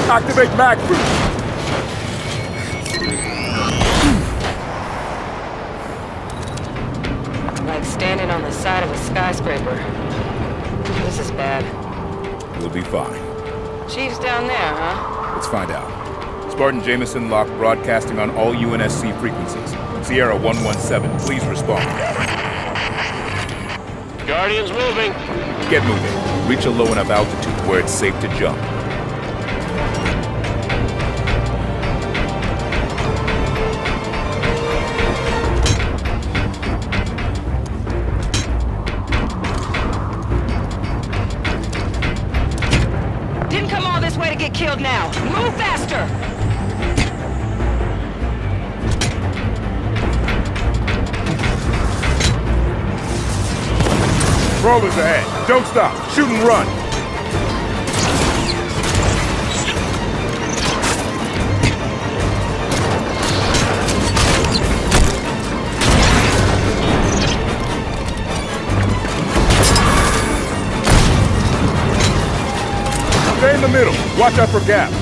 Activate mag boost. Like standing on the side of a skyscraper. This is bad. We'll be fine. Chief's down there, huh? Let's find out. Spartan Jameson locked broadcasting on all UNSC frequencies. Sierra 117, please respond. Guardian's moving. Get moving. Reach a low enough altitude where it's safe to jump. Didn't come all this way to get killed now. Move faster! Crawlers ahead. Don't stop. Shoot and run. Stay in the middle. Watch out for gaps.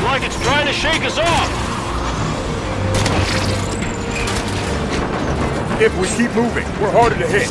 Like it's trying to shake us off. If we keep moving, we're harder to hit.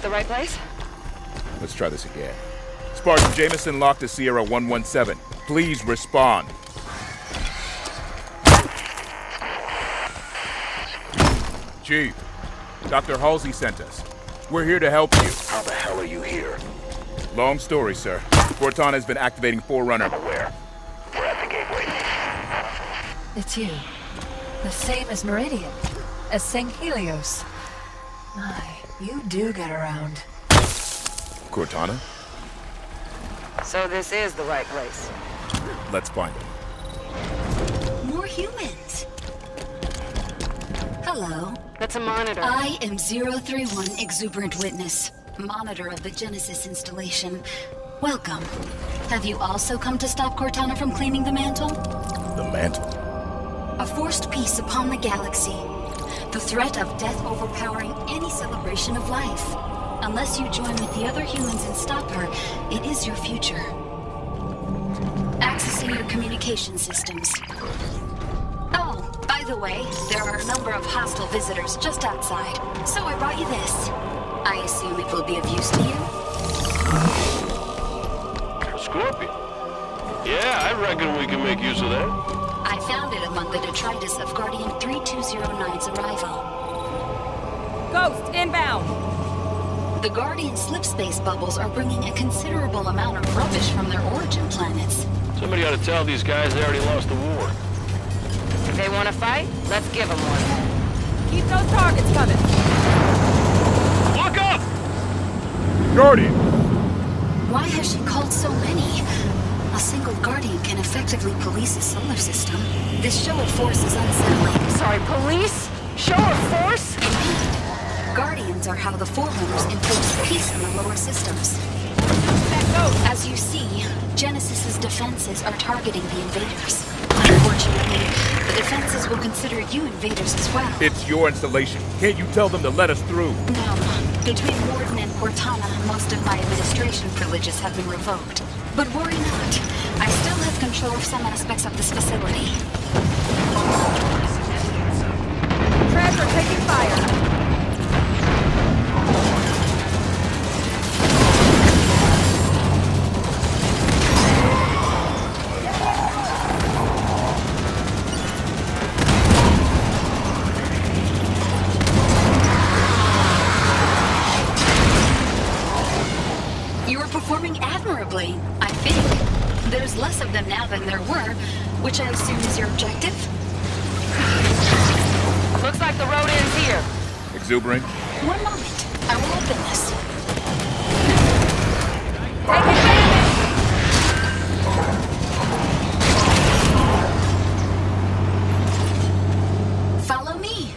Right place? Let's try this again. Spartan Jameson locked to Sierra 117. Please respond. Chief, Dr. Halsey sent us. We're here to help you. How the hell are you here? Long story, sir. Cortana's been activating Forerunner. Where? We're at the gateway. It's you. The same as Meridian. As St. Helios. My, you do get around. Cortana? So this is the right place. Let's find him. More humans. Hello. That's a monitor. I am 031 Exuberant Witness, monitor of the Genesis installation. Welcome. Have you also come to stop Cortana from claiming the mantle? The mantle? A forced peace upon the galaxy. The threat of death overpowering any celebration of life. Unless you join with the other humans and stop her, it is your future. Accessing your communication systems. Oh, by the way, there are a number of hostile visitors just outside, so I brought you this. I assume it will be of use to you? A scorpion. Yeah, I reckon we can make use of that. I found it among the detritus of Guardian 3209's arrival. Ghost, inbound! The Guardian slipspace bubbles are bringing a considerable amount of rubbish from their origin planets. Somebody ought to tell these guys they already lost the war. If they want to fight, let's give them one. Keep those targets coming. Look up! Guardian! Why has she called so many? A single Guardian can effectively police a solar system. This show of force is unsettling. Sorry, police? Show of force? Indeed. Guardians are how the Forerunners enforce peace in the lower systems. As you see, Genesis's defenses are targeting the invaders. Unfortunately, the defenses will consider you invaders as well. It's your installation. Can't you tell them to let us through? No. Between Warden and Cortana, most of my administration privileges have been revoked. But worry not. I still have control of some aspects of this facility. Trans are taking fire. explain, I think. There's less of them now than there were, which I assume is your objective? Looks like the road ends here. Exuberant? One moment. I will open this. Follow me.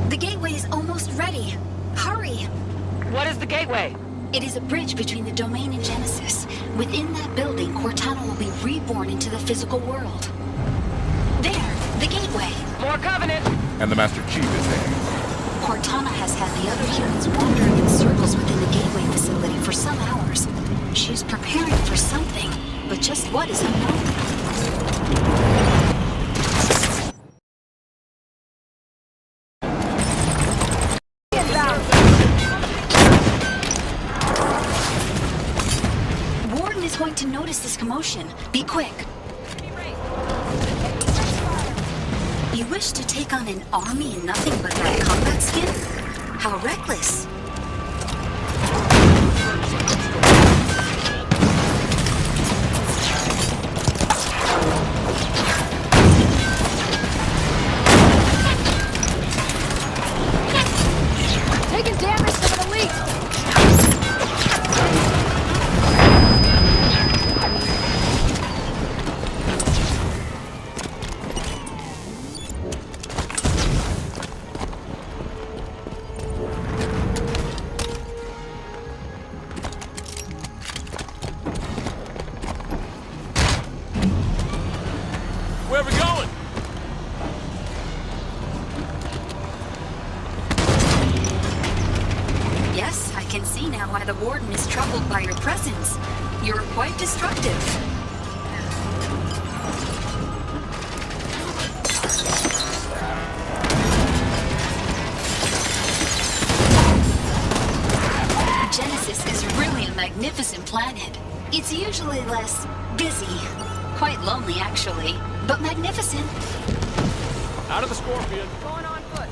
The gateway is almost ready. Hurry! What is the gateway? It is a bridge between the domain and Genesis. Within that building, Cortana will be reborn into the physical world. There, the gateway. More Covenant. And the Master Chief is there. Cortana has had the other humans wandering in circles within the gateway facility for some hours. She's preparing for something, but just what is unknown. Warden is going to notice this commotion. Be quick. You wish to take on an army in nothing but that combat skin? How reckless. Taking damage from an elite! Where are we going? Yes, I can see now why the Warden is troubled by your presence. You're quite destructive. Genesis is really a magnificent planet. It's usually less busy. Quite lonely, actually, but magnificent. Out of the Scorpion. Going on foot.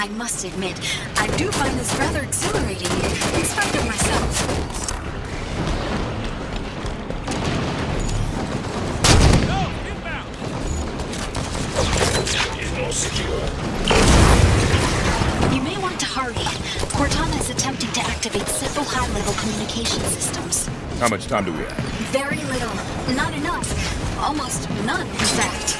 I must admit, I do find this rather exhilarating, in spite of myself. Go! Inbound! You may want to hurry. Cortana is attempting to activate several high-level communication systems. How much time do we have? Very little. Not enough. Almost none, in fact.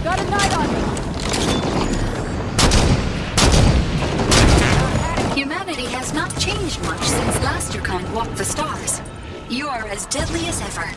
Got a knight on me! You are as deadly as ever.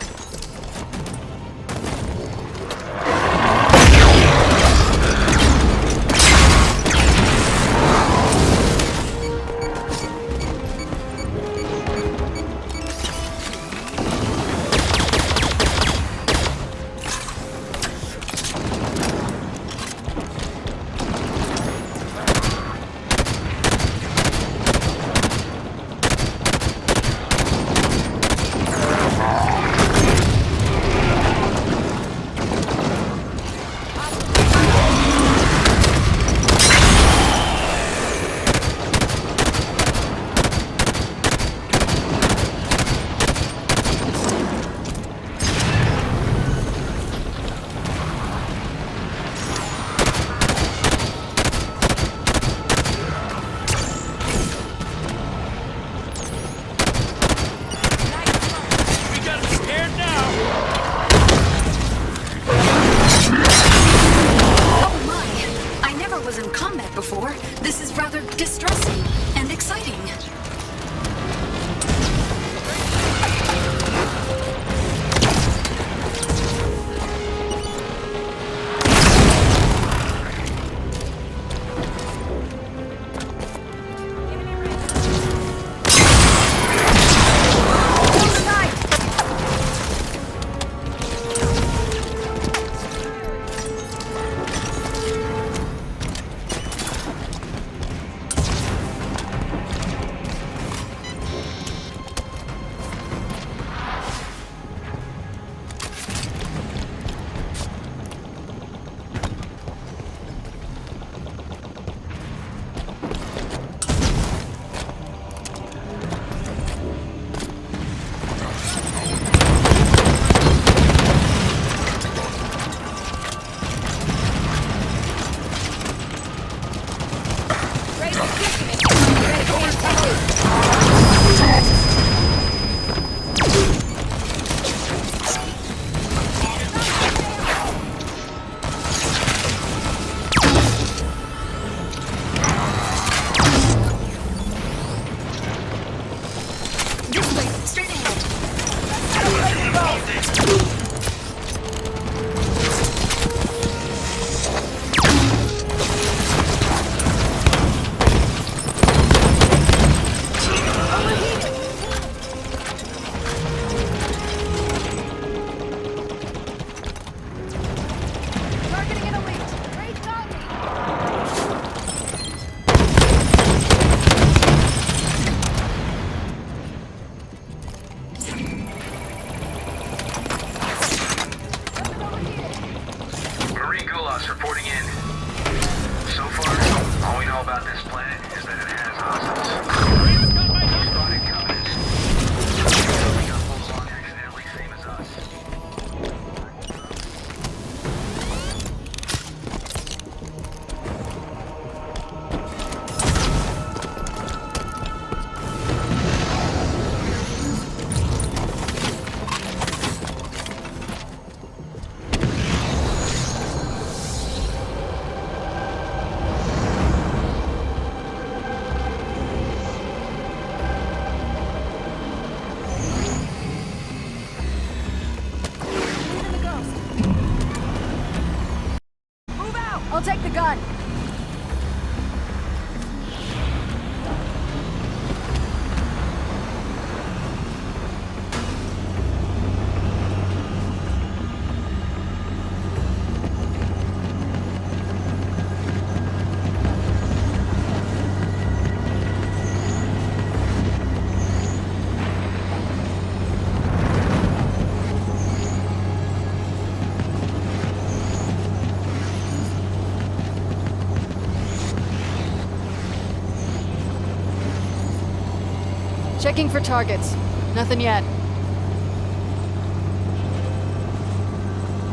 Before. This is rather distressing and exciting. Reporting in. So far, all we know about this planet is that it has hostiles. Spotted covenants. Something got pulled along accidentally, same as us. I'll take the gun. Checking for targets. Nothing yet.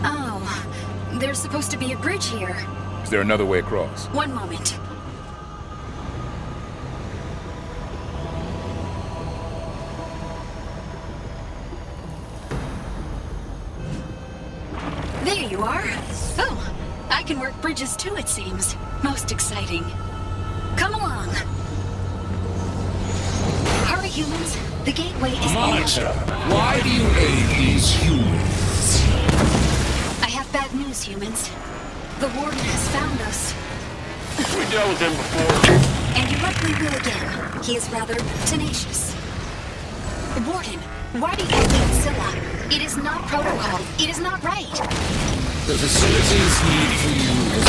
Oh, there's supposed to be a bridge here. Is there another way across? One moment. There you are. Oh, I can work bridges too, it seems. Most exciting. Come along. Hurry humans, the gateway is Monitor, why do you aid these humans? I have bad news, humans. The Warden has found us. We dealt with him before. And you likely will again. He is rather tenacious. Warden, why do you lead Scylla? It is not protocol. It is not right. The facility's need for you is...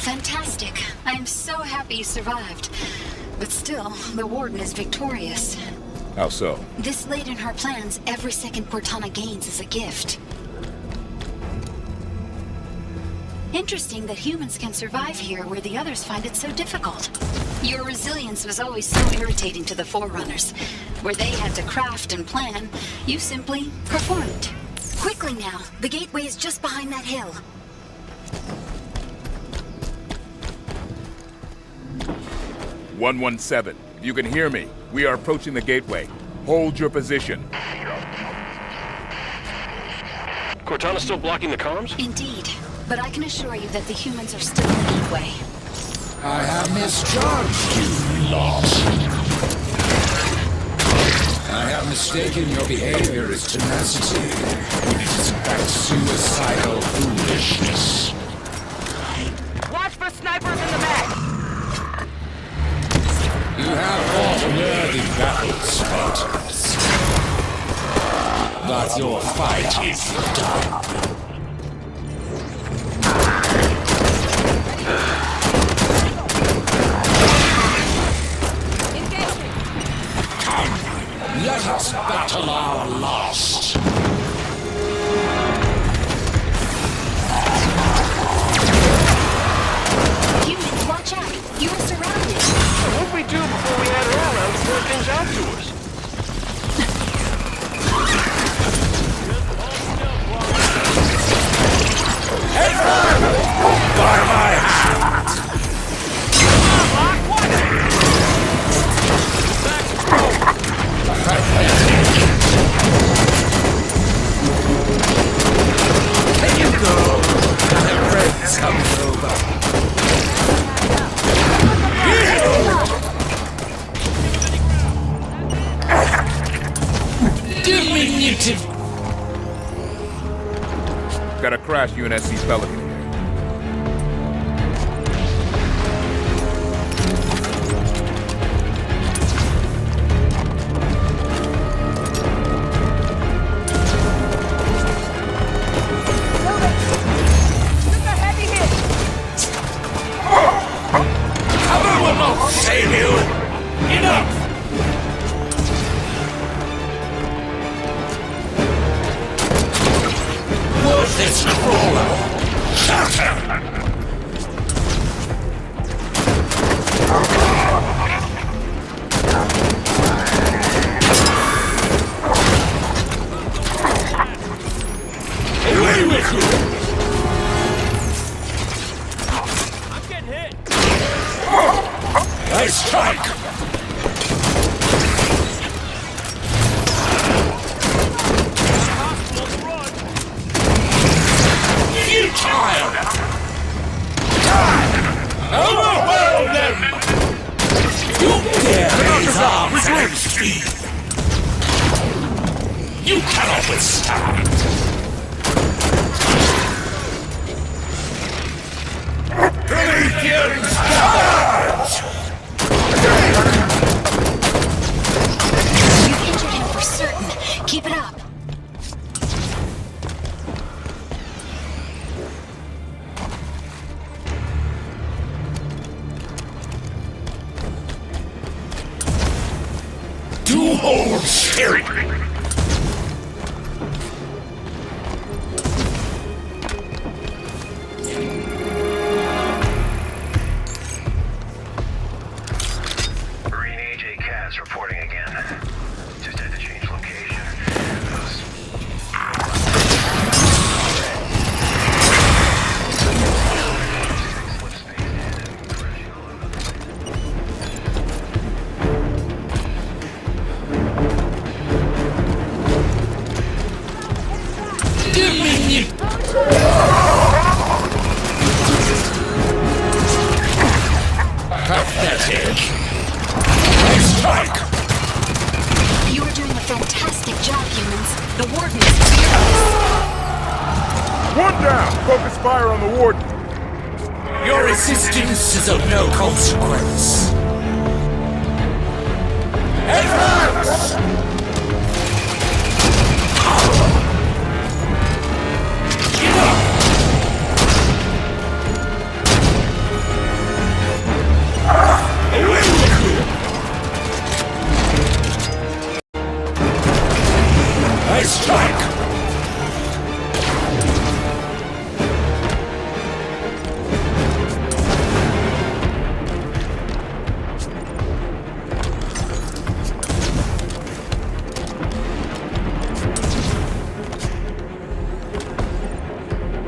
Fantastic. I am so happy you survived. But still, the Warden is victorious. How so? This late in her plans, every second Cortana gains is a gift. Interesting that humans can survive here where the others find it so difficult. Your resilience was always so irritating to the Forerunners. Where they had to craft and plan, you simply performed. Quickly now, the gateway is just behind that hill. "117, if you can hear me, we are approaching the gateway. Hold your position." Cortana's still blocking the comms? Indeed, but I can assure you that the humans are still in the gateway. I have misjudged you, lost. I have mistaken your behavior as tenacity, when it is in fact suicidal foolishness. Watch for snipers in the back! You have fought worthy battles, Spartans. But your fight is done. Come, let us battle our last. Humans, watch out! You are surrounded! What'd we do before we had her around to point things out to us? By my hand! Can you go? My friends coming over. Diminutive. Got a crash UNSC Pelican here. Cover will not save you! Enough! Worthless crawler! Shatter! Away with you! I strike! Futile! Overwhelm them! You dare raise arms against me! You cannot withstand! Prometheans charge! You injured him for certain. Keep it up. Do hold steering! Marine AJ Kaz reporting again. Just had to change location. pathetic. I strike! You are doing a fantastic job, humans. The Warden is furious. One down! Focus fire on the warden. Your resistance is of no consequence. Advance! I strike!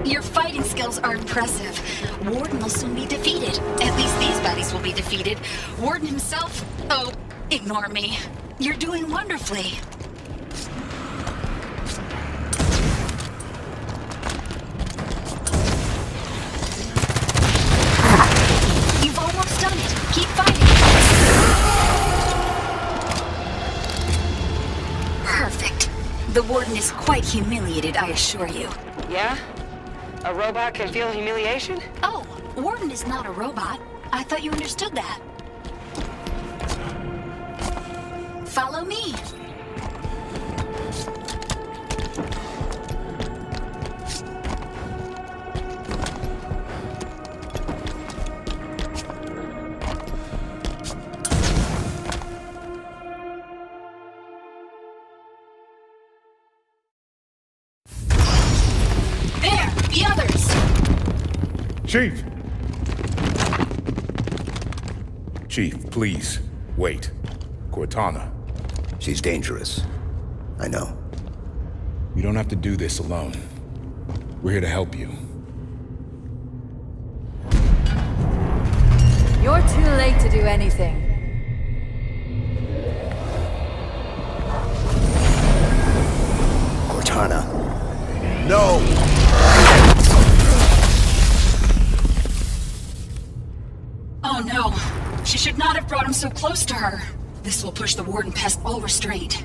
Your fighting skills are impressive. Warden will soon be defeated. At least these baddies will be defeated. Warden himself... Oh, ignore me. You're doing wonderfully. You've almost done it. Keep fighting. Perfect. The Warden is quite humiliated, I assure you. Yeah? A robot can feel humiliation? Oh, Warden is not a robot. I thought you understood that. Follow me. There, the others. Chief! Chief, please, wait. Cortana. She's dangerous. I know. You don't have to do this alone. We're here to help you. You're too late to do anything. Cortana. No! Oh no. She should not have brought him so close to her. This will push the Warden past all restraint.